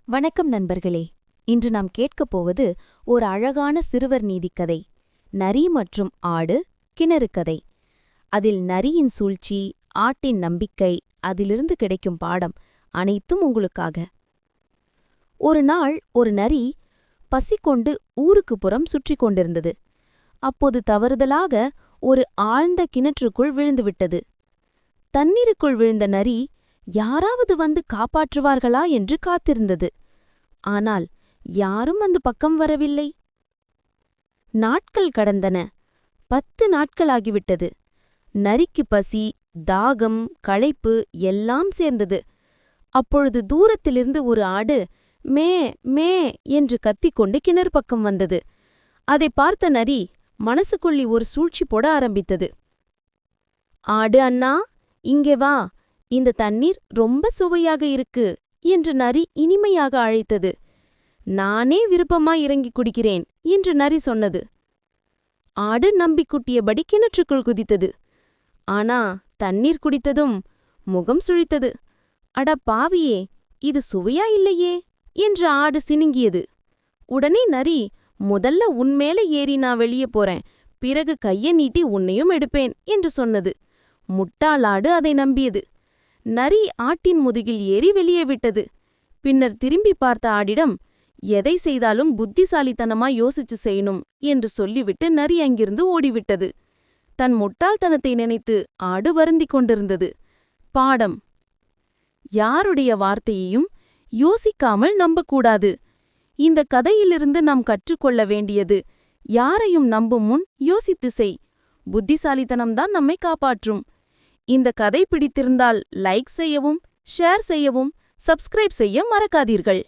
வணக்கம் நண்பர்களே. இன்று நாம் கேட்கப் போவது ஒரு அழகான சிறுவர் நீதிக்கதை. நரி மற்றும் ஆடு, கிணறு கதை. அதில் நரியின் சூழ்ச்சி, ஆட்டின் நம்பிக்கை, அதிலிருந்து கிடைக்கும் பாடம் அனைத்தும் உங்களுக்காக. ஒரு நாள் ஒரு நரி பசி கொண்டு ஊருக்குப் புறம் சுற்றிக் கொண்டிருந்தது. அப்போது தவறுதலாக ஒரு ஆழ்ந்த கிணற்றுக்குள் விழுந்துவிட்டது. தண்ணீருக்குள் விழுந்த நரி யாராவது வந்து காப்பாற்றுவார்களா என்று காத்திருந்தது. ஆனால் யாரும் அந்த பக்கம் வரவில்லை. நாட்கள் கடந்தன. 10 நாட்களாகிவிட்டது. நரிக்கு பசி, தாகம், களைப்பு எல்லாம் சேர்ந்தது. அப்பொழுது தூரத்திலிருந்து ஒரு ஆடு மே மே என்று கத்திக்கொண்டு கிணறு பக்கம் வந்தது. அதை பார்த்த நரி மனசுக்குள்ளி ஒரு சூழ்ச்சி போட ஆரம்பித்தது. ஆடு அண்ணா, இங்கே வா, இந்த தண்ணீர் ரொம்ப சுவையாக இருக்கு என்று நரி இனிமையாக அழைத்தது. நானே விருப்பமாய் இறங்கி குடிக்கிறேன் என்று நரி சொன்னது. ஆடு நம்பிக்குட்டியபடி கிணற்றுக்குள் குதித்தது. ஆனா தண்ணீர் குடித்ததும் முகம் சுழித்தது. அட பாவியே, இது சுவையா இல்லையே என்று ஆடு சினுங்கியது. உடனே நரி, முதல்ல உன்மேல ஏறி நான் வெளியே போறேன், பிறகு கையை நீட்டி உன்னையும் எடுப்பேன் என்று சொன்னது. முட்டாளாடு அதை நம்பியது. நரி ஆட்டின் முதுகில் ஏறி வெளியே விட்டது. பின்னர் திரும்பி பார்த்த ஆடிடம், எதை செய்தாலும் புத்திசாலித்தனமாய் யோசிச்சு செய்யணும் என்று சொல்லிவிட்டு நரி அங்கிருந்து ஓடிவிட்டது. தன் முட்டாள்தனத்தை நினைத்து ஆடு வருந்திக் கொண்டிருந்தது. பாடம்: யாருடைய வார்த்தையையும் யோசிக்காமல் நம்பக்கூடாது. இந்த கதையிலிருந்து நாம் கற்றுக்கொள்ள வேண்டியது, யாரையும் நம்பும் முன் யோசித்து செய். புத்திசாலித்தனம்தான் நம்மை காப்பாற்றும். இந்த கதை பிடித்திருந்தால் லைக் செய்யவும், ஷேர் செய்யவும், சப்ஸ்கிரைப் செய்ய மறக்காதீர்கள்.